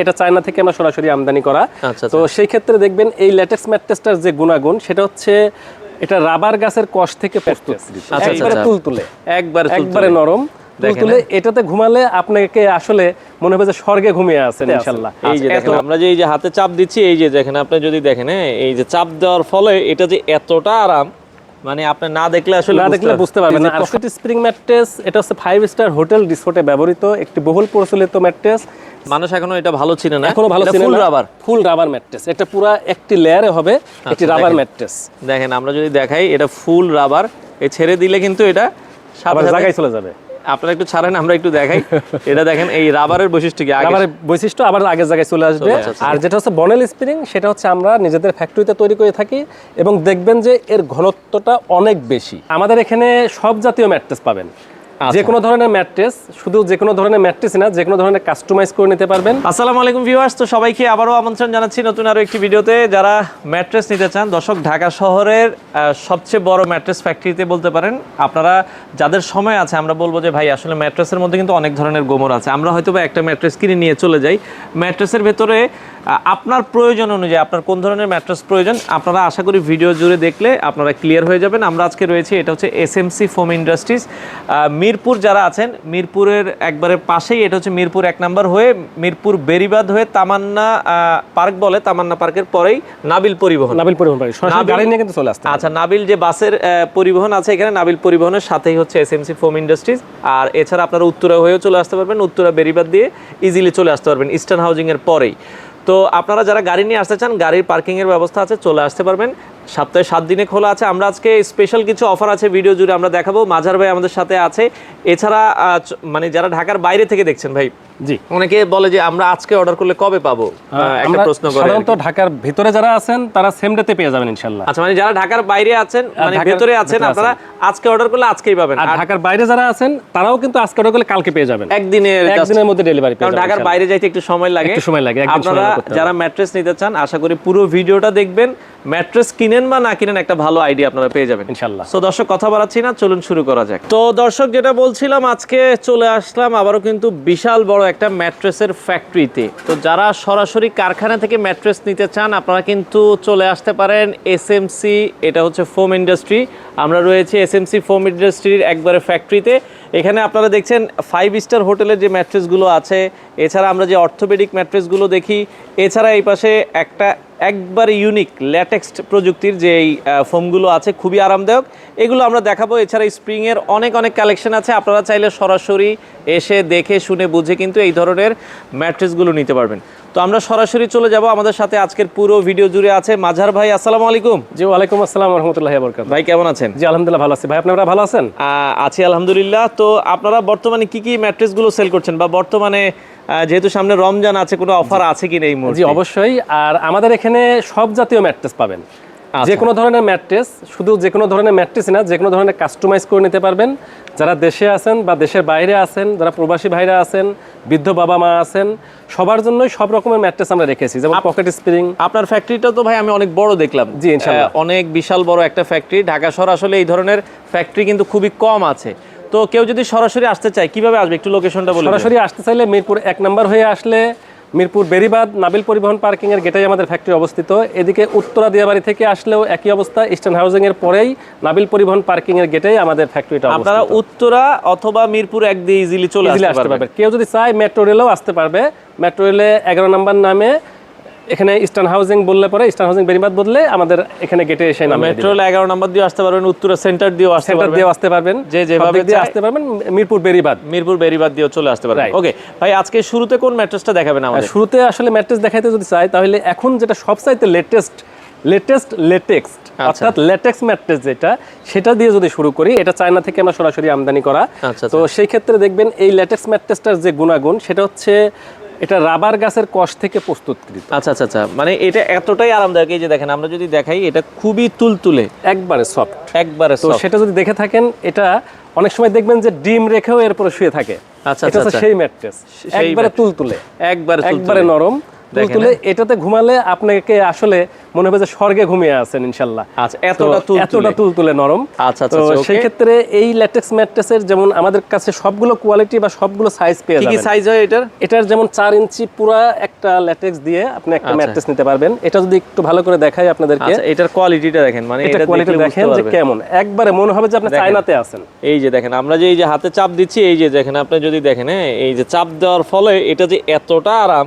এটা চায়না থেকে আমরা সরাসরি আমদানি করা। তো সেই ক্ষেত্রে দেখবেন এই ল্যাটেক্স ম্যাট্রেসটার যে গুণাগুণ সেটা হচ্ছে এটা রাবার গাছের কষ থেকে প্রস্তুত, একবারে তুলতুলে, একবারে নরম তুলতুলে। এটাতে ঘুমালে আপনাকে আসলে মনে হবে যে স্বর্গে ঘুমিয়ে আছেন ইনশাআল্লাহ। এই যে দেখেন আমরা যে এই যে হাতে চাপ দিচ্ছি, এই যে দেখেন আপনি যদি দেখেন এই যে চাপ দেওয়ার ফলে এটা যে এতটা আরাম, মানে আপনি না দেখলে আসলে বুঝতে পারবেন না। পকেট স্প্রিং ম্যাট্রেস এটা হচ্ছে 5 স্টার হোটেল রিসোর্টে ব্যবহৃত একটি বহুল প্রচলিত ম্যাট্রেস। মানুষ এখনো এটা ভালো চিনে না, এখনো ভালো চিনে না। ফুল রাবার ম্যাট্রেস, এটা পুরো একটি লেয়ারে হবে একটি রাবার ম্যাট্রেস। দেখেন আমরা যদি দেখাই এটা ফুল রাবার, এই ছেড়ে দিলে কিন্তু এটা আবার জায়গায় চলে যাবে। আপনারা একটু ছাড়েন আমরা একটু দেখাই। এটা দেখেন এই রাবারের বৈশিষ্ট্য কি, রাবারের বৈশিষ্ট্য আবার আগের জায়গায় চলে আসবে। আর যেটা হচ্ছে বনেল স্প্রিং, সেটা হচ্ছে আমরা নিজেদের ফ্যাক্টরিতে তৈরি করে থাকি এবং দেখবেন যে এর ঘনত্বটা অনেক বেশি। আমাদের এখানে সব জাতীয় ম্যাট্রেস পাবেন, যে কোনো ধরনের ম্যাট্রেস, শুধু যে কোনো ধরনের ম্যাট্রেস না, যে কোনো ধরনের কাস্টমাইজ করে নিতে পারবেন। আসসালামু আলাইকুম ভিউয়ার্স, তো সবাইকে আবারও আমন্ত্রণ জানাচ্ছি নতুন আরো একটি ভিডিওতে। যারা ম্যাট্রেস নিতে চান, দর্শক ঢাকা শহরের সবচেয়ে বড় ম্যাট্রেস ফ্যাক্টরিতে বলতে পারেন। আপনারা যাদের সময় আছে, আমরা বলবো যে ভাই আসলে ম্যাট্রেসের মধ্যে কিন্তু অনেক ধরনের গোমর আছে, আমরা হয়তো বা একটা ম্যাট্রেস কিনে নিয়ে চলে যাই। ম্যাট্রেসের ভেতরে আপনার প্রয়োজন অনুযায়ী আপনার কোন ধরনের ম্যাট্রেস প্রয়োজন, আপনারা আশা করি ভিডিও জুড়ে দেখলে আপনারা ক্লিয়ার হয়ে যাবেন। আমরা আজকে রয়েছি, এটা হচ্ছে এসএমসি ফোম ইন্ডাস্ট্রিজ, মিরপুর। যারা আছেন মিরপুরের একবারে পাশেই, এটা হচ্ছে মিরপুর 1 নম্বর হয়ে মিরপুর বেরিবাদ হয়ে তামান্না পার্ক বলে, তামান্না পার্কের পরেই নাবিল পরিবহন। গাড়ি নিয়ে কিন্তু চলে আসতে। আচ্ছা, নাবিল যে বাসের পরিবহন আছে এখানে, নাবিল পরিবহনের সাথেই হচ্ছে এসএমসি ফোম ইন্ডাস্ট্রিজ। আর এছাড়া আপনারা উত্তরা হয়েও চলে আসতে পারবেন, উত্তরা বেরিবাদ দিয়ে ইজিলি চলে আসতে পারবেন ইস্টার্ন হাউজিং এর পরেই। তো আপনারা যারা গাড়ি নিয়ে আসতে চান, গাড়ির পার্কিংয়ের ব্যবস্থা আছে, চলে আসতে পারবেন। সপ্তাহে 7 দিনে খোলা আছে। আমরা আজকে স্পেশাল কিছু অফার আছে ভিডিও জুড়ে আমরা দেখাবো। মাঝার ভাই আমাদের সাথে আছে। এছাড়া মানে যারা ঢাকার বাইরে থেকে দেখছেন ভাই, জি অনেকে বলে যে আমরা আজকে অর্ডার করলে কবে পাবো, একটা প্রশ্ন করে। সাধারণত ঢাকার ভিতরে যারা আছেন তারা সেম ডেতে পেয়ে যাবেন ইনশাআল্লাহ। আচ্ছা, মানে যারা ঢাকার বাইরে আছেন, মানে ভিতরে আছেন, আপনারা আজকে অর্ডার করলে আজকেই পাবেন। আর ঢাকার বাইরে যারা আছেন তারাও কিন্তু আজকে অর্ডার করলে কালকে পেয়ে যাবেন, একদিনের মধ্যে ডেলিভারি পেয়ে যাবেন। ঢাকার বাইরে যাইতে একটু সময় লাগে। আপনারা যারা ম্যাট্রেস নিতে চান, আশা করি পুরো ভিডিওটা দেখবেন। ম্যাট্রেস কিনেন বা না কিনেন, একটা ভালো আইডিয়া আপনারা পেয়ে যাবেন ইনশাআল্লাহ। সো দর্শক, কথা বাড়াচ্ছি না, চলুন শুরু করা যাক। তো দর্শক, যেটা বলছিলাম, আজকে চলে আসলাম আবারও কিন্তু বিশাল বড় একটা ম্যাট্রেসের ফ্যাক্টরিতে। তো যারা সরাসরি কারখানা থেকে ম্যাট্রেস নিতে চান, আপনারা কিন্তু চলে আসতে পারেন এসএমসি, এটা হচ্ছে ফোম ইন্ডাস্ট্রি। আমরা রয়েছি এসএমসি ফোম ইন্ডাস্ট্রির একবারে ফ্যাক্টরিতে। এখানে আপনারা দেখছেন 5 স্টার হোটেলের যে ম্যাট্রেসগুলো আছে, এছাড়া আমরা যে অর্থোপেডিক ম্যাট্রেসগুলো দেখি, এছাড়া এই পাশে একবার ইউনিক ল্যাটেক্স প্রযুক্তির যে এই ফোমগুলো আছে, খুবই আরামদায়ক, এগুলো আমরা দেখাবো। এছাড়া স্প্রিংয়ের অনেক কালেকশন আছে, আপনারা চাইলে সরাসরি এসে দেখে শুনে বুঝে কিন্তু এই ধরনের ম্যাট্রেসগুলো নিতে পারবেন। তো আমরা সরাসরি চলে যাব। আমাদের সাথে আজকের পুরো ভিডিও জুড়ে আছে মাঝার ভাই। আসসালামু আলাইকুম। জি, ওয়ালাইকুম আসসালাম ওয়া রাহমাতুল্লাহি ওয়া বারাকাতুহু। ভাই কেমন আছেন? জি আলহামদুলিল্লাহ ভালো আছি। ভাই আপনারা ভালো আছেন? আছি আলহামদুলিল্লাহ। তো আপনারা বর্তমানে কি ম্যাট্রেসগুলো সেল করছেন, বা বর্তমানে যেহেতু সামনে রমজান আছে, কোনো অফার আছে কিনা এই মুহূর্তে? জি অবশ্যই। আর আমাদের এখানে সব জাতীয় ম্যাট্রেস পাবেন, যে কোনো ধরনের ম্যাট্রেস, শুধু যে কোনো ধরনের ম্যাট্রেস না, যে কোনো ধরনের কাস্টমাইজ করে নিতে পারবেন। যারা দেশে আছেন বা দেশের বাইরে আছেন, যারা প্রবাসী ভাইরা আছেন, বৃদ্ধ বাবা মা আছেন, সবার জন্যই সব রকমের ম্যাট্রেস আমরা রেখেছি, যেমন পকেট স্প্রিং। আপনার ফ্যাক্টরিটা তো ভাই আমি অনেক বড় দেখলাম। জি ইনশাআল্লাহ, অনেক বিশাল বড় একটা ফ্যাক্টরি। ঢাকা শহর আসলে এই ধরনের ফ্যাক্টরি কিন্তু খুবই কম আছে। তো কেউ যদি সরাসরি আসতে চায়, কিভাবে আসবে একটু লোকেশনটা বলুন। সরাসরি আসতে চাইলে মিরপুর 1 নম্বর হয়ে আসলে মিরপুর বেরিবাদ নাবিল পরিবহন পার্কিং এর গেটেই আমাদের ফ্যাক্টরি অবস্থিত। এদিকে উত্তরা দিয়াবাড়ি থেকে আসলেও একই অবস্থা, ইস্টার্ন হাউজিং এর পরেই নাবিল পরিবহন পার্কিং এর গেটেই আমাদের ফ্যাক্টরিটা অবস্থিত। আপনারা উত্তরা অথবা মিরপুর 1 দিয়ে ইজিলি চলে আসতে পারবেন। কেউ যদি চায় মেট্রো রেলেও আসতে পারবে। মেট্রো রেলে 11 নম্বর নামে, এখানে ইস্টার্ন হাউজিং বললে পরে, ইস্টার্ন হাউজিং বেরিবাদ বললে আমাদের এখানে গেটে এসে নামে। মেট্রো রেল 11 নম্বর দিয়ে আসতে পারবেন, উত্তরা সেন্টার দিয়েও আসতে পারবেন, যেভাবে দিয়ে আসতে পারবেন। মিরপুর বেরিবাদ দিয়েও চলে আসতে পারবেন। ওকে ভাই, আজকে শুরুতে কোন ম্যাট্রেসটা দেখাবেন আমাদের? শুরুতে আসলে ম্যাট্রেস দেখাইতে যদি চাই, তাহলে এখন যেটা সবচাইতে লেটেক্স অর্থাৎ ল্যাটেক্স ম্যাট্রেস যেটা, সেটা দিয়ে যদি শুরু করি, এটা চায়না থেকে আমরা সরাসরি আমদানি করা। তো সেই ক্ষেত্রে দেখবেন এই ল্যাটেক্স ম্যাট্রেসটার যে গুণাগুণ, সেটা হচ্ছে এটা রাবার গাছের কষ থেকে প্রস্তুতকৃত। আচ্ছা, মানে এটা এতটাই আরামদায়ক। এই যে দেখেন, আমরা যদি দেখাই, এটা খুবই তুলতুলে, একবারে সফট, একবারে তো সেটা যদি দেখে থাকেন, এটা অনেক সময় দেখবেন যে ডিম রেখেও এরপরে শুয়ে থাকে। আচ্ছা, এটা সেই ম্যাট্রেস, একবারে তুলতুলে, একবারে নরম তুলতুলে এটাতে ঘুমালে আপনাকে আসলে মনে হবে যে স্বর্গে ঘুমিয়ে আছেন ইনশাআল্লাহ। আচ্ছা, এতটা তুলতুলে নরম। আচ্ছা তো সেই ক্ষেত্রে এই ল্যাটেক্স ম্যাট্রেসের যেমন আমাদের কাছে সবগুলো কোয়ালিটি বা সবগুলো সাইজ পেয়ে যাবেন। কি সাইজ হয় এটার যেমন 4 ইঞ্চি পুরা একটা ল্যাটেক্স দিয়ে আপনি একটা ম্যাট্রেস নিতে পারবেন। এটা যদি একটু ভালো করে দেখাই আপনাদেরকে, আচ্ছা এটার কোয়ালিটিটা দেখেন, মানে এটা কোয়ালিটি দেখেন যে কেমন, একবারে মনে হবে যে আপনি চায়নাতে আছেন। এই যে দেখেন, আমরা যে এই যে হাতে চাপ দিচ্ছি, এই যে দেখেন, আপনি যদি দেখেন, হ্যাঁ, এই যে চাপ দেওয়ার ফলে এটা যে এতটা আরাম,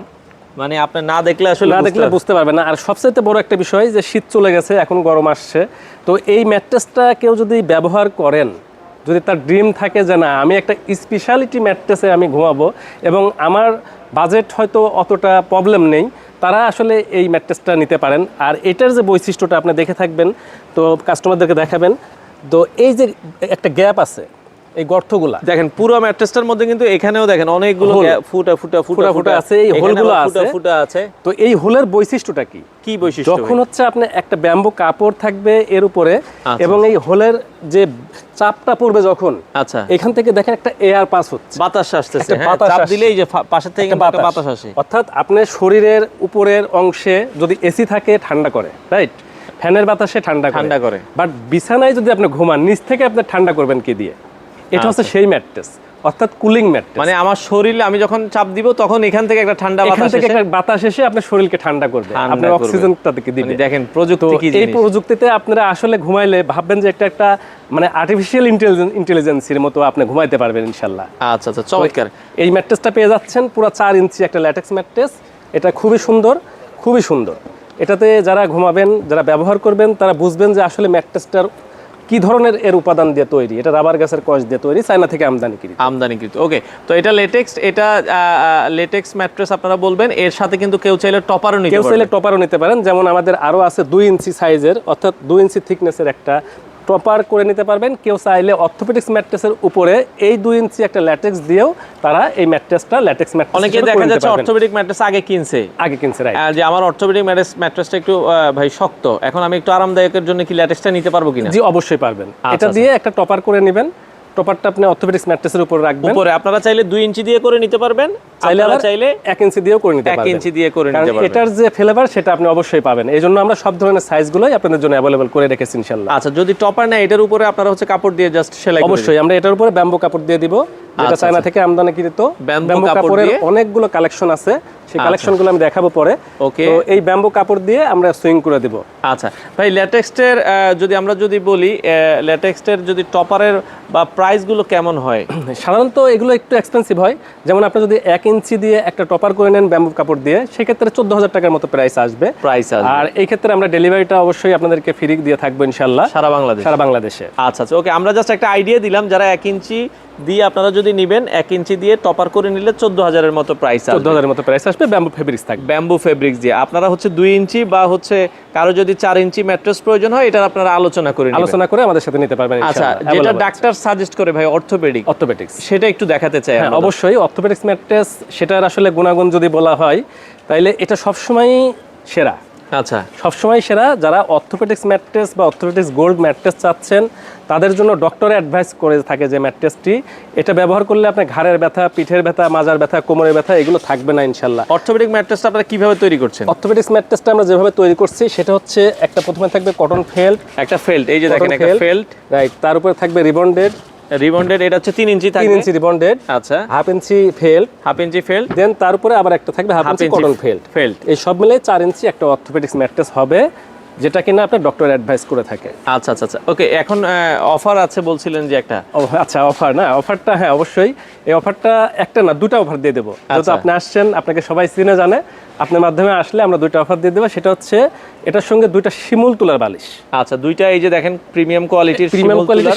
মানে আপনি না দেখলে আসলে বুঝতে পারবেন না। আর সবচেয়ে বড় একটা বিষয় যে শীত চলে গেছে, এখন গরম আসছে, তো এই ম্যাট্রেসটা কেউ যদি ব্যবহার করেন, যদি তার ড্রিম থাকে যে না আমি একটা স্পেশালিটি ম্যাট্রেসে আমি ঘুমাবো এবং আমার বাজেট হয়তো অতটা প্রবলেম নেই, তারা আসলে এই ম্যাট্রেসটা নিতে পারেন। আর এটার যে বৈশিষ্ট্যটা আপনি দেখে থাকবেন, তো কাস্টমারদেরকে দেখাবেন, তো এই যে একটা গ্যাপ আছে, এই গর্তগুলা দেখেন পুরো ম্যাট্রেসটার মধ্যে, কিন্তু এখানেও দেখেন অনেকগুলো ফুটা আছে, এই হোলগুলো আছে। তো এই হোলের বৈশিষ্ট্যটা কি বৈশিষ্ট্য? যখন হচ্ছে আপনি একটা ব্যাম্বু কাপড় থাকবে এর উপরে, এবং এই হোলের যে চাপটা পড়বে যখন, আচ্ছা, এখান থেকে দেখেন একটা এয়ার পাস হচ্ছে, বাতাস আসতেছে, চাপ দিলেই যে পাশে থেকে বাতাস আসে। অর্থাৎ আপনার শরীরের উপরের অংশে যদি এসি থাকে ঠান্ডা করে, রাইট, ফ্যানের বাতাসে ঠান্ডা করে, বাট বিছানায় যদি আপনি ঘুমান নিচ থেকে আপনি ঠান্ডা করবেন কি দিয়ে? এটা হচ্ছে সেই ম্যাট্রেস, অর্থাৎ কুলিং ম্যাট্রেস। মানে আমার শরীরে আমি যখন চাপ দিব তখন এখান থেকে একটা ঠান্ডা বাতাস এসে আপনার শরীরকে ঠান্ডা করবে, আপনার অক্সিজেনটা দিবে। দেখেন প্রযুক্তি কি জিনিস। এই প্রযুক্তিতে আপনারা আসলে ঘুমাইলে ভাববেন যে একটা মানে আর্টিফিশিয়াল ইন্টেলিজেন্সের মতো আপনি ঘুমাইতে পারবেন ইনশাআল্লাহ। আচ্ছা আচ্ছা, চমৎকার। এই ম্যাট্রেসটা পেয়ে যাচ্ছেন পুরো 4 ইঞ্চি একটা ল্যাটেক্স ম্যাট্রেস। এটা খুবই সুন্দর। এটাতে যারা ঘুমাবেন, যারা ব্যবহার করবেন, তারা বুঝবেন যে আসলে ম্যাট্রেসটার কি ধরনের এর উপাদান দিয়ে তৈরি। এটা রাবার গাছের কষ দিয়ে তৈরি, চায়না থেকে আমদানিকৃত। ওকে, তো এটা লেটেক্স ম্যাট্রেস আপনারা বলবেন। এর সাথে কিন্তু কেউ চাইলে টপারও নিতে পারেন। যেমন আমাদের আরো আছে 2 ইঞ্চি সাইজের, অর্থাৎ 2 ইঞ্চি থিকনেসের একটা টপার করে নিতে পারবেন। কেউ চাইলে অর্থোপেডিক্স ম্যাট্রেসের উপরে এই 2 ইঞ্চি একটা ল্যাটেক্স দিয়েও তারা এই ম্যাট্রেসটা ল্যাটেক্স ম্যাট্রেস অনেকে দেখা যাচ্ছে অর্থোপেডিক ম্যাট্রেস আগে কিনছে, রাইট, যে আমার অর্থোপেডিক ম্যাট্রেসটা একটু ভাই শক্ত, এখন আমি একটু আরামদায়কের জন্য কি ল্যাটেক্সটা নিতে পারবো কিনা? জি, অবশ্যই পারবেন। এটা দিয়ে একটা টপার করে নেবেন, টপারটা আপনি অর্থোপেডিক্স ম্যাট্রেসের উপরে রাখবেন। উপরে আপনারা চাইলে 2 ইঞ্চি দিয়ে করে নিতে পারবেন, চাইলে 1 ইঞ্চি দিয়েও করে নিতে পারবেন। 1 ইঞ্চি দিয়ে করে নিতে পারবেন। এটার যে ফ্লেভার সেটা আপনি অবশ্যই পাবেন। এইজন্য আমরা সব ধরনের সাইজগুলোই আপনাদের জন্য अवेलेबल করে রেখেছি ইনশাআল্লাহ। আচ্ছা, যদি টপার না, এটার উপরে আপনারা হচ্ছে কাপড় দিয়ে জাস্ট সেলাই অবশ্যই আমরা এটার উপরে ব্যাম্বু কাপড় দিয়ে দিব, যেটা চায়না থেকে আমদানিকৃত। ব্যাম্বু কাপড়ের অনেকগুলো কালেকশন আছে, সেই কালেকশনগুলো আমি দেখাবো পরে। ওকে, তো এই ব্যাম্বু কাপড় দিয়ে আমরা সুইং করে দেব। আচ্ছা ভাই, ল্যাটেক্সের যদি বলি, ল্যাটেক্সের যদি টপারের বা প্রাইসগুলো কেমন হয়? সাধারণত এগুলো একটু এক্সপেন্সিভ হয়। যেমন আপনি যদি 1 ইঞ্চি দিয়ে একটা টপার করে নেন ব্যাম্বু কাপড় দিয়ে, সেক্ষেত্রে 14,000 টাকার মতো প্রাইস আসবে। আর এই ক্ষেত্রে আমরা ডেলিভারিটা অবশ্যই আপনাদেরকে ফ্রি দিয়ে থাকবো ইনশাআল্লাহ, সারা বাংলাদেশে। আচ্ছা আচ্ছা, ওকে, আমরা জাস্ট একটা আইডিয়া দিলাম। যারা 1 ইঞ্চি দিয়ে আপনারা যদি নেবেন, 1 ইঞ্চি দিয়ে টপার করে নিলে 14,000-এর মতো প্রাইস আসবে। ব্যাম্বু ফেব্রিক্স থাকবে, ব্যাম্বু ফেব্রিক্স দিয়ে। আপনারা হচ্ছে 2 ইঞ্চি বা হচ্ছে কারো যদি 4 ইঞ্চি ম্যাট্রেস প্রয়োজন হয়, এটা আপনারা আলোচনা করে আমাদের সাথে নিতে পারবেন। আচ্ছা, যেটা ডাক্তার সাজেস্ট করে ভাই অর্থোপেডিক্স, সেটা একটু দেখাতে চাই। অবশ্যই অর্থোপেডিক্স ম্যাট্রেস, সেটার আসলে গুণাগুণ যদি বলা হয় তাইলে এটা সবসময় সেরা। আচ্ছা, সবসময় সেরা। যারা অর্থোপেডিক্স ম্যাট্রেস বা অর্থোপেডিক্স গোল্ড ম্যাট্রেস চাচ্ছেন, তাদের জন্য ডক্টর অ্যাডভাইস করে থাকে যে ম্যাট্রেসটি এটা ব্যবহার করলে আপনার ঘাড়ের ব্যথা, পিঠের ব্যথা, মাজার ব্যথা, কোমরের ব্যথা এগুলো থাকবে না ইনশাআল্লাহ। অর্থোপেডিক ম্যাট্রেসটা আপনারা কিভাবে তৈরি করছেন? অর্থোপেডিক্স ম্যাট্রেসটা আমরা যেভাবে তৈরি করছি সেটা হচ্ছে একটা প্রথমে থাকবে কটন ফেল্ট, একটা ফেল্ট, এই যে দেখেন একটা ফেল্ট, রাইট, তার উপরে থাকবে রিবন্ডেড, এটা হচ্ছে 3 ইঞ্চি থাকবে, 3 ইঞ্চি রিবন্ডেড, আচ্ছা, হাফ ইঞ্চি ফেল্ট, দেন তার উপরে আবার একটা থাকবে হাফ ইঞ্চি কটন ফেল্ট। এই সব মিলে 4 ইঞ্চি একটা অর্থোপেডিক্স ম্যাট্রেস হবে, যেটা কিনা আপনার ডক্টর অ্যাডভাইস করে থাকে। আচ্ছা আচ্ছা আচ্ছা, ওকে। এখন অফার আছে বলছিলেন যে একটা। আচ্ছা, অফারটা হ্যাঁ অবশ্যই। এই অফারটা একটা না, 2টা অফার দিয়ে দেবো। যেহেতু আপনি আসছেন, আপনাকে সবাই চিনে জানে, আপনার মাধ্যমে আসলে আমরা 2টা অফার দিয়ে দেবো। সেটা হচ্ছে এটার সঙ্গে 2টা শিমুল তুলার বালিশ। আচ্ছা, 2টা এই যে দেখেন প্রিমিয়াম কোয়ালিটির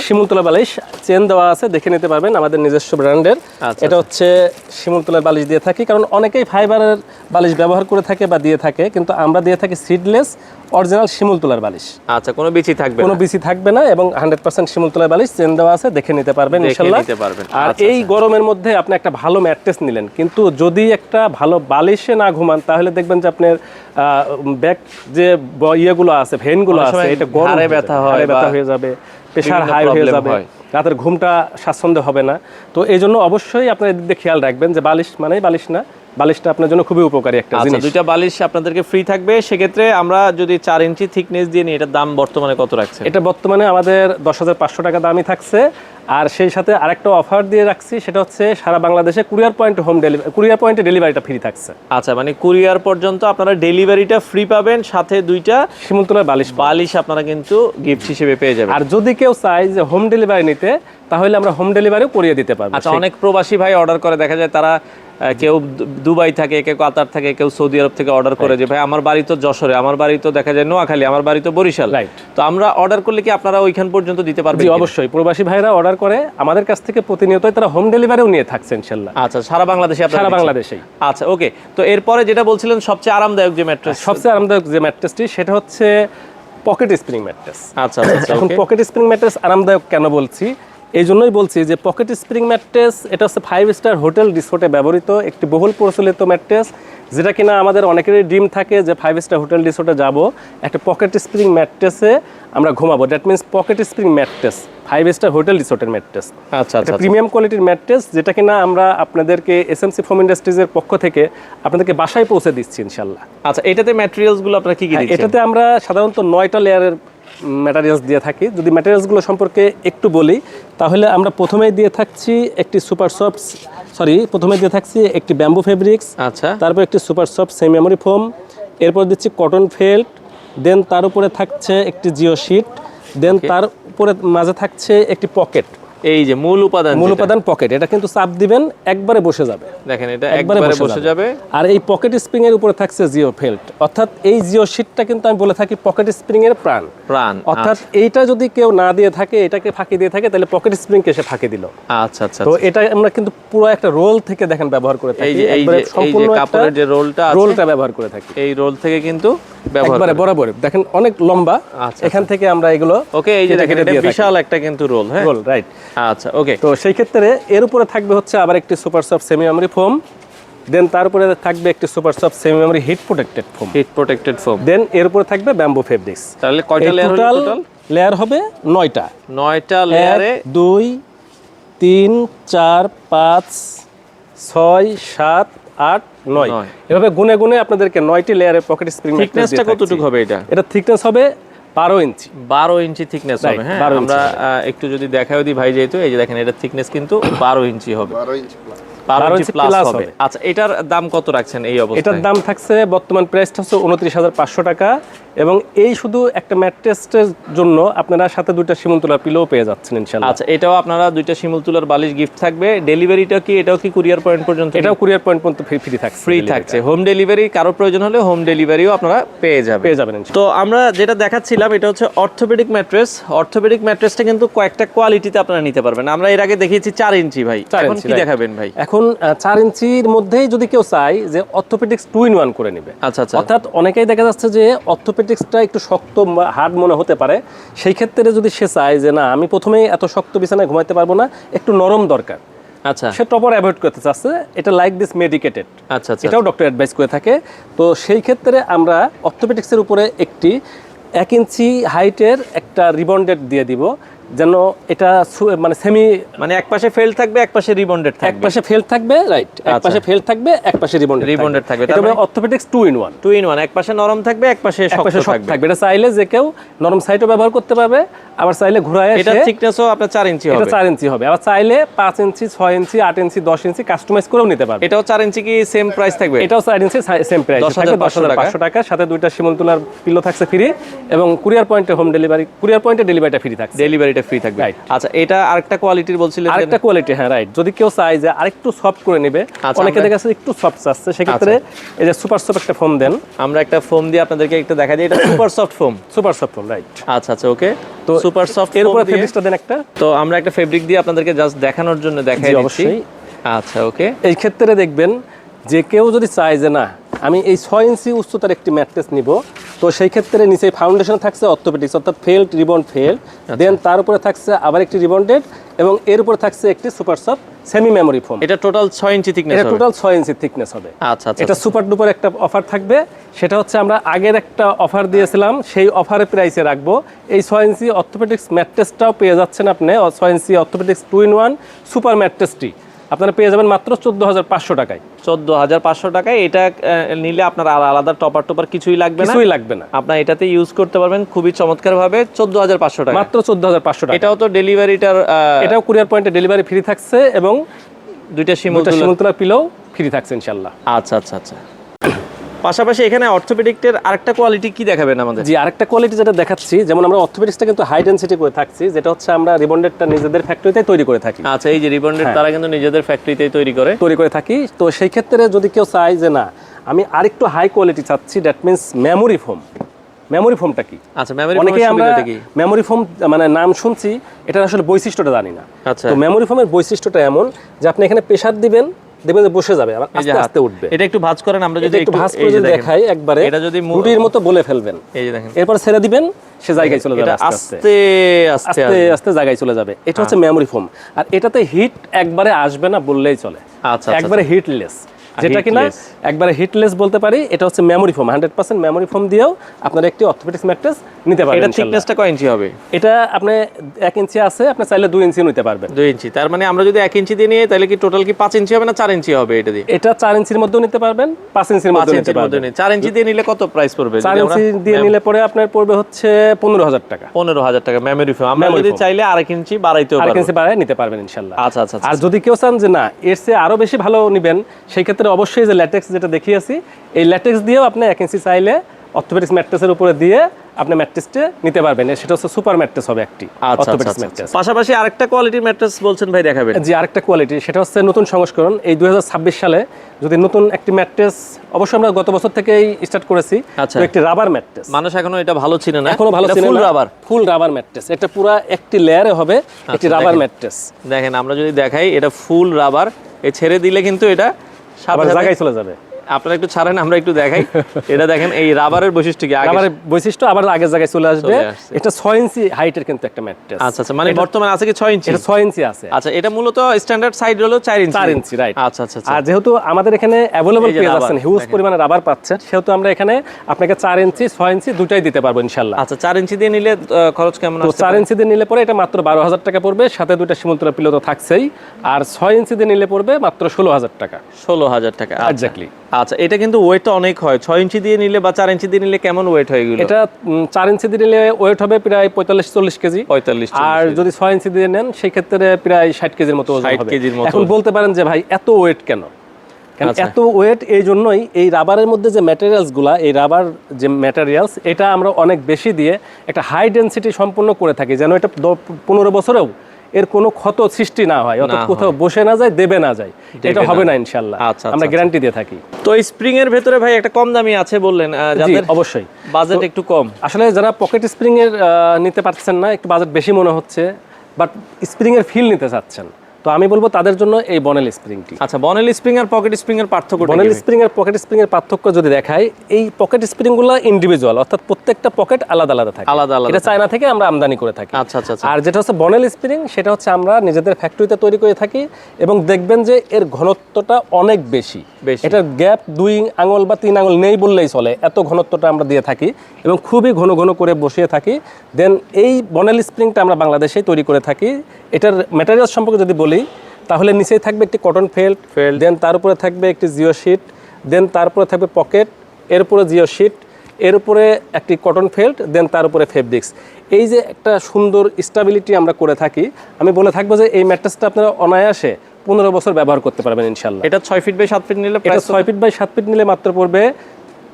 শিমুল তুলার বালিশ, চেন দেওয়া আছে, দেখে নিতে পারবেন, আমাদের নিজস্ব ব্র্যান্ডের। এটা হচ্ছে শিমুল তুলার বালিশ দিয়ে থাকি, কারণ অনেকেই ফাইবারের বালিশ ব্যবহার করে থাকে বা দিয়ে থাকে, কিন্তু আমরা দিয়ে থাকি সিডলেস অরিজিনাল শিমুল তুলার বালিশ। আচ্ছা, কোনো বিচি থাকবে না এবং 100% শিমুল তুলার বালিশ, চেন দেওয়া আছে, দেখে নিতে পারবেন ইনশাআল্লাহ। আর এই গরমের মধ্যে আপনি একটা ভালো ম্যাট্রেস নিলেন, কিন্তু যদি একটা ভালো বালিশে না ঘুমান, তাহলে দেখবেন যে আপনার ব্যাক যে ইয়েগুলো আছে, ভেনগুলো আছে, এটা গরমে ব্যথা হয়ে যাবে, প্রেশার হাই হয়ে যাবে, রাতের ঘুমটা স্বাচ্ছন্দ্য হবে না। তো এই জন্য অবশ্যই আপনার এদিক দিয়ে খেয়াল রাখবেন যে বালিশ মানেই বালিশ না, বালিশটা আপনার জন্য খুবই উপকারী একটা আচ্ছা জিনিস। দুইটা বালিশ আপনাদেরকে ফ্রি থাকবে। সেক্ষেত্রে আমরা যদি 4 ইঞ্চি থিকনেস দিয়ে নিই, এটার দাম বর্তমানে কত রাখছেন? এটা বর্তমানে আমাদের 10,500 টাকা দামই থাকছে। আর সেই সাথে আরেকটা অফার দিয়ে রাখছি, সেটা হচ্ছে সারা বাংলাদেশে কুরিয়ার পয়েন্টে ডেলিভারিটা ফ্রি থাকছে। আচ্ছা, মানে কুরিয়ার পর্যন্ত আপনারা ডেলিভারিটা ফ্রি পাবেন, সাথে দুইটা শিমুলতলার বালিশ আপনারা কিন্তু গিফট হিসেবে পেয়ে যাবেন। আর যদি কেউ চায় যে হোম ডেলিভারি নিতে, তাহলে আমরা হোম ডেলিভারিও করিয়ে দিতে পারবো। আচ্ছা, অনেক প্রবাসী ভাই অর্ডার করে, দেখা যায় তারা কেউ দুবাই থাকে, কেউ কাতার থাকে, কেউ সৌদি আরব থেকে অর্ডার করে যে ভাই আমার বাড়ি তো যশোরে, আমার বাড়ি তো দেখা যায় নোয়াখালী, আমার বাড়ি তো বরিশাল। রাইট। তো আমরা অর্ডার করলে কি আপনারা ওইখান পর্যন্ত দিতে পারবেন? জি অবশ্যই, প্রবাসী ভাইরা অর্ডার করে আমাদের কাছ থেকে প্রতিনিয়তই তারা হোম ডেলিভারিও নিয়ে থাকছে ইনশাআল্লাহ। আচ্ছা, সারা বাংলাদেশে আপনারা সারা দিচ্ছেন? বাংলাদেশেই। আচ্ছা ওকে। তো এরপরে যেটা বলছিলেন সবচেয়ে আরামদায়ক যে ম্যাট্রেস, সবচেয়ে আরামদায়ক যে ম্যাট্রেসটি সেটা হচ্ছে পকেট স্প্রিং ম্যাট্রেস। আচ্ছা এখন ওকে। পকেট স্প্রিং ম্যাট্রেস আরামদায়ক কেন বলছি, এই জন্যই বলছি যে পকেট স্প্রিং ম্যাট্রেস এটা হচ্ছে 5 স্টার হোটেল রিসোর্টে ব্যবহৃত একটি বহুল প্রচলিত ম্যাট্রেস, যেটা কিনা আমাদের অনেকেরই ড্রিম থাকে যে 5 স্টার হোটেল রিসোর্টে যাব, একটা পকেট স্প্রিং ম্যাট্রেসে আমরা ঘুমাবো। That means pocket spring mattress 5 star hotel রিসোর্টের ম্যাট্রেস। আচ্ছা আচ্ছা প্রিমিয়াম কোয়ালিটির ম্যাট্রেস, যেটা কিনা আমরা আপনাদেরকে এসএমসি ফোম ইন্ডাস্ট্রিজের পক্ষ থেকে আপনাদেরকে বাসায় পৌঁছে দিচ্ছি ইনশাআল্লাহ। আচ্ছা, এটাতে ম্যাটেরিয়ালস গুলো আপনারা কি কি দিচ্ছেন? এটাতে আমরা সাধারণত 9টা লেয়ারের ম্যাটেরিয়ালস দিয়ে থাকি। যদি ম্যাটেরিয়ালসগুলো সম্পর্কে একটু বলি, তাহলে আমরা প্রথমেই দিয়ে থাকছি একটি ব্যাম্বু ফেব্রিক্স, আচ্ছা, তারপর একটি super soft semi memory foam, এরপর দিচ্ছি কটন ফেল্ট, দেন তার উপরে থাকছে একটি জিও শিট, দেন তার উপরে মাঝে থাকছে একটি পকেট। এই যে মূল উপাদান পকেট, এটা কিন্তু চাপ দিবেন একবারে বসে যাবে, দেখেন এটা একবারে বসে যাবে। আর এই পকেট স্প্রিং এর উপরে থাকছে জিও ফেল্ট, অর্থাৎ এই জিও শিটটা কিন্তু আমি বলে থাকি পকেট স্প্রিং এর প্রাণ। অর্থাৎ এইটা যদি কেউ না দিয়ে থাকে, এটাকে ফাঁকি দিয়ে থাকে, তাহলে পকেট স্প্রিং কে সে ফাঁকি দিল। আচ্ছা আচ্ছা। তো এটা আমরা কিন্তু পুরো একটা রোল থেকে দেখেন ব্যবহার করে থাকি, একবারে সম্পূর্ণ কাপড়ের যে রোলটা ব্যবহার করে থাকি, এই রোল থেকে কিন্তু ব্যবহার একবারে বরাবর দেখেন অনেক লম্বা। এখান থেকে আমরা এগুলো ওকে, এই যে দেখেন এটা বিশাল একটা কিন্তু রোল। হ্যাঁ রোল, রাইট। আচ্ছা ওকে। তো সেই ক্ষেত্রে এর উপরে থাকবে হচ্ছে আবার একটি super soft semi memory foam, then তার উপরে থাকবে একটি super soft semi memory heat protected foam, then এর উপরে থাকবে ব্যাম্বু ফেব্রিক্স। তাহলে কয়টা লেয়ার হলো টোটাল? লেয়ার হবে 9টা। 9টা লেয়ারে 2 3 4 5 6 7 8 9 এভাবে গুনে গুনে আপনাদেরকে 9টি লেয়ারের পকেট স্প্রিং ম্যাট্রেস। থিকনেসটা কতটুকু হবে এটা? এটা থিকনেস হবে 12 ইঞ্চি। 12 ইঞ্চি থিকনেস হবে। হ্যাঁ, আমরা একটু যদি দেখাও দিই ভাই, যেহেতু এই যে দেখেন এটা থিকনেস কিন্তু 12 ইঞ্চি হবে, 12 ইঞ্চি প্লাস হবে। আচ্ছা, এটার দাম কত রাখছেন এই অবস্থায়? এটার দাম থাকছে বর্তমান প্রাইসটা হচ্ছে 29,500 টাকা, এবং এই শুধু একটা ম্যাট্রেসের জন্য আপনারা সাথে 2টা শিমুল তুলার পিলোও পেয়ে যাচ্ছেন ইনশাআল্লাহ। আচ্ছা, এটাও আপনারা 2টা শিমুল তুলার বালিশ গিফট থাকবে। ডেলিভারিটা কি এটাও কি কুরিয়ার পয়েন্ট পর্যন্ত? এটাও কুরিয়ার পয়েন্ট পর্যন্ত ফ্রি থাকছে। হোম ডেলিভারি কারো প্রয়োজন হলে হোম ডেলিভারিও আপনারা পেয়ে যাবেন ইনশাআল্লাহ। তো আমরা যেটা দেখাচ্ছিলাম এটা হচ্ছে অর্থোপেডিক ম্যাট্রেস। অর্থোপেডিক ম্যাট্রেসটা কিন্তু কয়েকটা কোয়ালিটিতে আপনারা নিতে পারবেন। আমরা এর আগে দেখিয়েছি 4 ইঞ্চি ভাই, এখন কি দেখাবেন ভাই? এখন 4 ইঞ্চির মধ্যেই যদি কেউ চায় যে অর্থোপেডিক্স 2 in 1 করে নেবে। আচ্ছা আচ্ছা। অর্থাৎ অনেকেই দেখা যাচ্ছে যে অর্থোপেডিক্সটা একটু শক্ত হার্ড মনে হতে পারে, সেই ক্ষেত্রে যদি সে চায় যে না আমি প্রথমেই এত শক্ত বিছানায় ঘুমাইতে পারবো না, একটু নরম দরকার, আচ্ছা, সে টপার অ্যাভয়েড করতে চাচ্ছে, এটা লাইক দিস মেডিকেটেড। আচ্ছা আচ্ছা, এটাও ডক্টর অ্যাডভাইস করে থাকে। তো সেই ক্ষেত্রে আমরা অর্থোপেডিক্সের উপরে একটি 1 ইঞ্চি হাইটের একটা রিবন্ডেড দিয়ে দিব, যেন এটা মানে সেমি, মানে এক পাশে ফেল থাকবে, এক পাশে রিবন্ডেড থাকবে। এক পাশে ফেল থাকবে, রাইট, এক পাশে ফেল থাকবে, এক পাশে রিবন্ডেড থাকবে। তবে অর্থোপেডিক্স 2 in 1, এক পাশে নরম থাকবে, এক পাশে শক্ত থাকবে। এটা চাইলে যে কেউ নরম সাইডও ব্যবহার করতে পারবে, আবার চাইলে ঘোরায় এটা থিকনেসও আপনার 4 ইঞ্চি হবে। এটা 4 ইঞ্চি হবে, আবার চাইলে 5 ইঞ্চি 6 ইঞ্চি 8 ইঞ্চি 10 ইঞ্চি কাস্টমাইজ করেও নিতে পারবে। এটাও 4 ইঞ্চি কি সেম প্রাইস থাকবে? এটাও 4 ইঞ্চি সেম প্রাইস থাকবে 10,500 টাকা, সাথে 2টা শিমুল তুলার পিলো থাকছে ফ্রি, এবং কুরিয়ার পয়েন্টে ডেলিভারিটা ফ্রি থাকছে। ডেলিভারিটা ফ্রি থাকবে। আচ্ছা, এটা আরেকটা কোয়ালিটির বলছিলেন? আরেকটা কোয়ালিটি, হ্যাঁ রাইট। যদি কেউ চায় যে আরেকটু সফট করে নেবে, অনেকে দেখা যাচ্ছে একটু সফট চাচ্ছে, সেক্ষেত্রে এই যে সুপার সফট একটা ফোম দেন। আমরা একটা ফোম দিয়ে আপনাদেরকে একটু দেখা দিই, এটা সুপার সফট ফোম। রাইট। আচ্ছা আচ্ছা, ওকে। তো সুপার সফট এর উপরে ফেব্রিকটা দেন একটা। তো আমরা একটা ফেব্রিক দিয়ে আপনাদেরকে জাস্ট দেখানোর জন্য দেখাই দিচ্ছি। অবশ্যই। আচ্ছা ওকে। এই ক্ষেত্রে দেখবেন যে কেউ যদি চায় যে না আমি এই 6 ইঞ্চি উচ্চতার একটি ম্যাট্রেস নিব, তো সেই ক্ষেত্রে নিচে ফাউন্ডেশন থাকছে অর্থোপেডিক্স, অর্থাৎ ফেল্ট, দেন তার উপরে থাকছে আবার একটি রিবন্ডেড, এবং এর উপরে থাকছে একটি super soft semi memory foam. এটা টোটাল 6 ইঞ্চি থিকনেস হবে। এটা টোটাল 6 ইঞ্চি থিকনেস হবে। আচ্ছা আচ্ছা। এটা সুপার ডুপার একটা অফার থাকবে, সেটা হচ্ছে আমরা আগের একটা অফার দিয়েছিলাম, সেই অফারের প্রাইসে রাখবো। এই 6 ইঞ্চি অর্থোপেডিক্স ম্যাট্রেসটাও পেয়ে যাচ্ছেন আপনি, 6 ইঞ্চি অর্থোপেডিক্স 2 in 1 সুপার ম্যাট্রেসটি আপনারা পেয়ে যাবেন মাত্র 14,500 টাকায়। 14,500 টাকায় এটা নিলে আপনার আর আলাদা টপার কিছুই লাগবে না, কিছুই লাগবে না, আপনার এটাতে ইউজ করতে পারবেন খুবই চমৎকার ভাবে। 14,500 টাকা, মাত্র 14,500 টাকা। এটাও তো ডেলিভারিটার এটাও কুরিয়ার পয়েন্টে ডেলিভারি ফ্রি থাকছে এবং দুইটা শিমুলতলা পিলো ফ্রি থাকছে ইনশাআল্লাহ। আচ্ছা আচ্ছা আচ্ছা। পাশাপাশি এখানে অর্থোপেডিক্সের আরেকটা কোয়ালিটি কি দেখাবেন আমাদের? জি, আরেকটা কোয়ালিটি যেটা দেখাচ্ছি, যেমন আমরা অর্থোপেডিক্সটা কিন্তু হাই ডেনসিটি করে থাকছি, যেটা হচ্ছে আমরা রিবন্ডেডটা নিজেদের ফ্যাক্টরিতে তৈরি করে থাকি। আচ্ছা, এই যে রিবন্ডেড তারা কিন্তু নিজেদের ফ্যাক্টরিতেই তৈরি করে থাকি। তো সেই ক্ষেত্রে যদি কেউ চায় যে না আমি আরেকটু হাই কোয়ালিটি চাচ্ছি, that means memory foam. Memory ফোমটা কি? আচ্ছা, মেমোরি অনেকে ফোমের আমরা সুবিধাটা কি? মেমোরি ফোম মানে নাম শুনছি, এটার আসলে বৈশিষ্ট্যটা জানি না। আচ্ছা, তো মেমোরি ফোমের বৈশিষ্ট্যটা এমন যে আপনি এখানে প্রেসার দিবেন, দেখবেন যে বসে যাবে, আবার আস্তে আস্তে উঠবে। এটা একটু ভাঁজ করেন, আমরা যদি একটু ভাঁজ করে যদি দেখাই একবারে, এটা যদি রুটির মতো বলে ফেলবেন, এই যে দেখেন, এরপর ছেড়ে দিবেন, সে জায়গায় চলে যাবে, আস্তে আস্তে আস্তে আস্তে জায়গায় চলে যাবে। এটা হচ্ছে মেমোরি ফোম। আর এটাতে হিট একবারে আসবে না বললেই চলে, আচ্ছা, একবারে হিটলেস, যেটা কিনা একবারে হিটলেস বলতে পারি। এটা হচ্ছে মেমোরি ফোম, 100% মেমোরি ফোম দিয়েও আপনারা একটি অর্থোপেডিক্স ম্যাট্রেস নিতে পারবেন। এটা থিকনেসটা কয় ইঞ্চি হবে? এটা আপনি 1 ইঞ্চি আছে, আপনি চাইলে 2 ইঞ্চি নিতে পারবেন। 2 ইঞ্চি, তার মানে আমরা যদি 1 ইঞ্চি দিয়ে নিই তাহলে কি টোটাল কি 5 ইঞ্চি হবে না 4 ইঞ্চি হবে? এটা দিয়ে এটা 4 ইঞ্চির মধ্যেও নিতে পারবেন, 5 ইঞ্চির মধ্যেও নিতে পারবেন। 4 ইঞ্চি দিয়ে নিলে কত প্রাইস পড়বে? 4 ইঞ্চি দিয়ে নিলে পরে আপনার পড়বে হচ্ছে 15,000 টাকা। 15,000 টাকা মেমোরি ফোম। আমরা যদি চাইলে 1 ইঞ্চি বাড়াইতেও পারবো, 1 ইঞ্চি বাড়ায় নিতে পারবেন ইনশাআল্লাহ। আচ্ছা আচ্ছা। আর যদি কেউ চান যে না এর চেয়ে আরো বেশি ভালো নেবেন, সেই ক্ষেত্রে অবশ্যই যে ল্যাটেক্স যেটা দেখিয়েছি, এই ল্যাটেক্স দিয়েও আপনি 1 ইঞ্চি চাইলে অর্থোপেডিক্স ম্যাট্রেসের উপরে দিয়ে আপনি ম্যাট্রেসটা নিতে পারবেন। সেটা হচ্ছে সুপার ম্যাট্রেস হবে একটি অর্থোপেডিক্স ম্যাট্রেস। পাশাপাশি আরেকটা কোয়ালিটির ম্যাট্রেস বলছেন ভাই, দেখাবেন? জি, আরেকটা কোয়ালিটি, সেটা হচ্ছে নতুন সংস্করণ। এই 2026 সালে যদি নতুন একটি ম্যাট্রেস, অবশ্যই আমরা গত বছর থেকেই স্টার্ট করেছি, আচ্ছা, একটি রাবার ম্যাট্রেস। মানুষ এখনো এটা ভালো চিনে না, এখনো ভালো চিনে না। ফুল রাবার, ফুল রাবার ম্যাট্রেস। এটা পুরো একটি লেয়ারে হবে একটি রাবার ম্যাট্রেস। দেখেন আমরা যদি দেখাই, এটা ফুল রাবার, এই ছেড়ে দিলে কিন্তু এটা আবার জায়গায় চলে যাবে। আপনারা একটু ছাড়েন, আমরা একটু দেখাই। এটা দেখেন, এই রাবারের বৈশিষ্ট্য কি? রাবারের বৈশিষ্ট্য আবার আগের জায়গায় চলে আসবে। এটা 6 ইঞ্চি হাইটের কিন্তু একটা ম্যাট্রেস। আচ্ছা আচ্ছা, মানে বর্তমানে আছে কি 6 ইঞ্চি? এটা 6 ইঞ্চি আছে। আচ্ছা, এটা মূলত স্ট্যান্ডার্ড সাইজ হলো 4 ইঞ্চি। 4 ইঞ্চি, রাইট। আচ্ছা আচ্ছা। আর যেহেতু আমাদের এখানে অ্যাভেলেবল পেয়ে যাচ্ছেন, হিউজ পরিমাণে রাবার পাচ্ছেন, সেহেতু আমরা এখানে আপনাকে 4 ইঞ্চি 6 ইঞ্চি দুটাই দিতে পারবো ইনশাআল্লাহ। আচ্ছা, 4 ইঞ্চি দিয়ে নিলে খরচ কেমন আসবে? 4 ইঞ্চি দিয়ে নিলে পরে এটা মাত্র 12,000 টাকা পড়বে, সাথে দুইটা শিমুলতলা পিলো তো থাকছেই। আর 6 ইঞ্চি দিয়ে নিলে পড়বে মাত্র 16,000 টাকা। 16,000 টাকা, এক্স্যাক্টলি। আচ্ছা, এটা কিন্তু ওয়েটটা অনেক হয়। 6 ইঞ্চি দিয়ে নিলে বা 4 ইঞ্চি দিয়ে নিলে কেমন ওয়েট হয় এগুলো? এটা 4 ইঞ্চি দিয়ে নিলে ওয়েট হবে প্রায় 45-40 কেজি। 45। আর যদি 6 ইঞ্চি দিয়ে নেন সেই ক্ষেত্রে প্রায় 60 কেজির মতো ওজন হবে। এখন বলতে পারেন যে ভাই এত ওয়েট কেন? কারণ এত ওয়েট এই জন্যই, এই রাবারের মধ্যে যে ম্যাটেরিয়ালসগুলা, এই রাবার যে ম্যাটেরিয়ালস, এটা আমরা অনেক বেশি দিয়ে একটা হাই ডেনসিটি সম্পূর্ণ করে থাকি, যেন এটা 15 বছরেও এর কোনো ক্ষত সৃষ্টি না হয়, অর্থাৎ কোথাও বসে না যায়, দেবে না যায়, এটা হবে না ইনশাআল্লাহ। আমরা গ্যারান্টি দিয়ে থাকি। তো এই স্প্রিং এর ভেতরে ভাই একটা কম দামি আছে বললেন, যাদের অবশ্যই বাজেট একটু কম, আসলে যারা পকেট স্প্রিং এর নিতে পারছেন না, একটু বাজেট বেশি মনে হচ্ছে, বাট স্প্রিং এর ফিল নিতে চাচ্ছেন, তো আমি বলবো তাদের জন্য এই বনেল স্প্রিংটি। আচ্ছা, বনেল স্প্রিং আর পকেট স্প্রিং এর পার্থক্য? বনেল স্প্রিং আর পকেট স্প্রিং এর পার্থক্য যদি দেখাই, এই পকেট স্প্রিং গুলো ইন্ডিভিজুয়াল, অর্থাৎ প্রত্যেকটা পকেট আলাদা আলাদা থাকে, আলাদা আলাদা। এটা চায়না থেকে আমরা আমদানি করে থাকি। আচ্ছা আচ্ছা। আর যেটা হচ্ছে বনেল স্প্রিং, সেটা হচ্ছে আমরা নিজেদের ফ্যাক্টরিতে তৈরি করে থাকি, এবং দেখবেন যে এর ঘনত্বটা অনেক বেশি। এটার গ্যাপ 2 আঙুল বা 3 আঙুল নেই বললেই চলে, এত ঘনত্বটা আমরা দিয়ে থাকি এবং খুবই ঘন ঘন করে বসিয়ে থাকি। দেন এই বনেল স্প্রিংটা আমরা বাংলাদেশেই তৈরি করে থাকি। এটার ম্যাটেরিয়াল সম্পর্কে যদি বলি, তাহলে নিচেই থাকবে একটি কটন ফেল্ট, দেন তার উপরে থাকবে একটি জিও শিট, দেন তারপরে থাকবে পকেট, এর উপরে জিও শিট, এর উপরে একটি কটন ফেল্ট, দেন তার উপরে ফেব্রিক্স। এই যে একটা সুন্দর স্টেবিলিটি আমরা করে থাকি, আমি বলে থাকবো যে এই ম্যাট্রেসটা আপনারা অনায়াসে 15 বছর ব্যবহার করতে পারবেন ইনশাআল্লাহ। এটা 6 ফিট বাই 7 ফিট নিলে, এটা 6 ফিট বাই 7 ফিট নিলে মাত্র পড়বে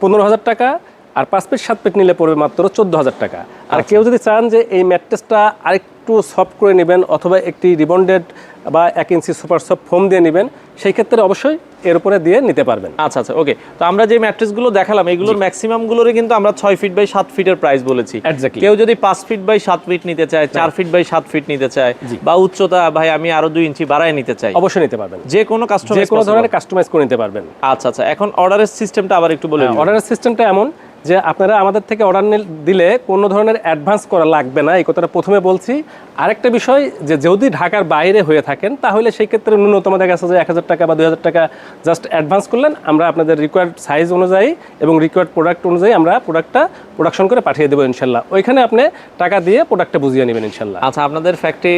15,000 টাকা, আর 5 ফিট 7 ফিট নিলে পড়বে মাত্র 14,000 টাকা। আর কেউ যদি চান যে এই ম্যাট্রেসটা আরেকটু সফট করে নেবেন, অথবা একটি রিবন্ডেড বা 1 ইঞ্চি সুপার সফট ফোম দিয়ে নেবেন, সেই ক্ষেত্রে অবশ্যই এর উপরে দিয়ে নিতে পারবেন। আচ্ছা আচ্ছা, ওকে। তো আমরা যে ম্যাট্রেসগুলো দেখালাম, এগুলোর ম্যাক্সিমাম গুলোরই কিন্তু আমরা 6 ফিট বাই 7 ফিটের প্রাইস বলেছি। কেউ যদি 5 ফিট বাই 7 ফিট নিতে চায়, 4 ফিট বাই 7 ফিট নিতে চায়, বা উচ্চতা ভাই আমি আরো 2 ইঞ্চি বাড়ায় নিতে চাই, অবশ্যই নিতে পারবেন। যে কোনো কাস্টমাইজ, যে কোনো ধরনের কাস্টমাইজ করে নিতে পারবেন। আচ্ছা আচ্ছা। এখন অর্ডারের সিস্টেমটা আবার একটু বলে দিন। অর্ডারের সিস্টেমটা এমন যে আপনারা আমাদের থেকে অর্ডার দিলে কোনো ধরনের অ্যাডভান্স করা লাগবে না, এই কথাটা প্রথমে বলছি। আরেকটা বিষয় যে যদি ঢাকার বাইরে হয়ে থাকেন তাহলে সেই ক্ষেত্রে ন্যূনতম দেখা যাচ্ছে যে 1000 টাকা বা 2000 টাকা জাস্ট অ্যাডভান্স করলেন, আমরা আপনাদের রিকোয়ার্ড সাইজ অনুযায়ী এবং রিকোয়ার্ড প্রোডাক্ট অনুযায়ী আমরা প্রোডাক্টটা প্রোডাকশন করে পাঠিয়ে দেবো ইনশাল্লাহ। ওইখানে আপনি টাকা দিয়ে প্রোডাক্টটা বুঝিয়ে নেবেন ইনশাল্লাহ। আচ্ছা, আপনাদের ফ্যাক্টরি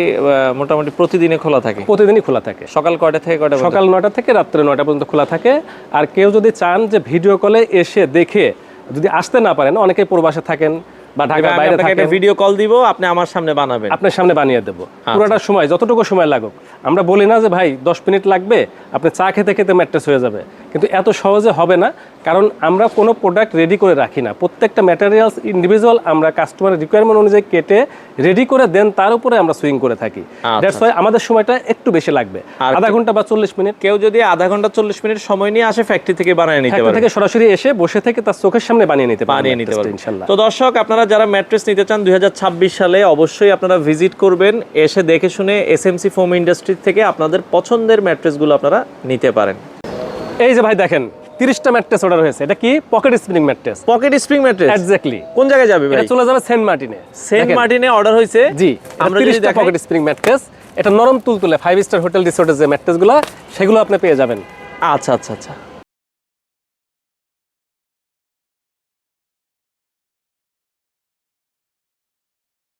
মোটামুটি প্রতিদিনে খোলা থাকে? প্রতিদিনই খোলা থাকে, সকাল কয়টা থেকে কয়টা? সকাল 9টা থেকে রাত্রে 9টা পর্যন্ত খোলা থাকে। আর কেউ যদি চান যে ভিডিও কলে এসে দেখে যদি আসতে না পারেন, অনেকেই প্রবাসে থাকেন বা ঢাকার বাইরে থাকেন, ভিডিও কল দিব, আপনি আমার সামনে বানাবেন, আপনার সামনে বানিয়ে দেবো পুরোটা সময়, যতটুকু সময় লাগুক। আমরা বলি না যে ভাই 10 মিনিট লাগবে, আপনি চা খেতে খেতে ম্যাট্রেস হয়ে যাবে, কিন্তু এত সহজে হবে না, কারণ আমরা কোনো প্রোডাক্ট রেডি করে রাখি না। প্রত্যেকটা ম্যাটেরিয়ালস ইন্ডিভিজুয়াল আমরা কাস্টমারের রিকোয়ারমেন্ট অনুযায়ী কেটে রেডি করে দেন, তার উপরে আমরা সুইং করে থাকি। দ্যাটস ওয়াই আমাদের সময়টা একটু বেশি লাগবে, আধা ঘন্টা বা 40 মিনিট। কেউ যদি আধা ঘন্টা 40 মিনিট সময় নিয়ে আসে, ফ্যাক্টরি থেকে বানিয়ে নিতে পারে, থেকে সরাসরি এসে বসে থেকে তার চোখের সামনে বানিয়ে নিতে পারে ইনশাআল্লাহ। তো দর্শক, আপনারা যারা ম্যাট্রেস নিতে চান 2026 সালে, অবশ্যই আপনারা ভিজিট করবেন, এসে দেখে শুনে এসএমসি ফোম ইন্ডাস্ট্রি থেকে আপনাদের পছন্দের ম্যাট্রেসগুলো আপনারা নিতে পারেন। এই যে ভাই দেখেন 30টা ম্যাট্রেস অর্ডার হয়েছে, এটা কি pocket spring mattress. Pocket spring mattress, exactly. কোন জায়গায় যাবে ভাই? এটা চলে যাবে সেন্ট মার্টিনে। সেন্ট মার্টিনে অর্ডার হয়েছে? জি, আমরা 30টা পকেট স্প্রিং ম্যাট্রেস। এটা নরম তুলতুলে 5 স্টার হোটেল রিসোর্টের যে ম্যাট্রেসগুলো, সেগুলো আপনি পেয়ে যাবেন। আচ্ছা আচ্ছা আচ্ছা।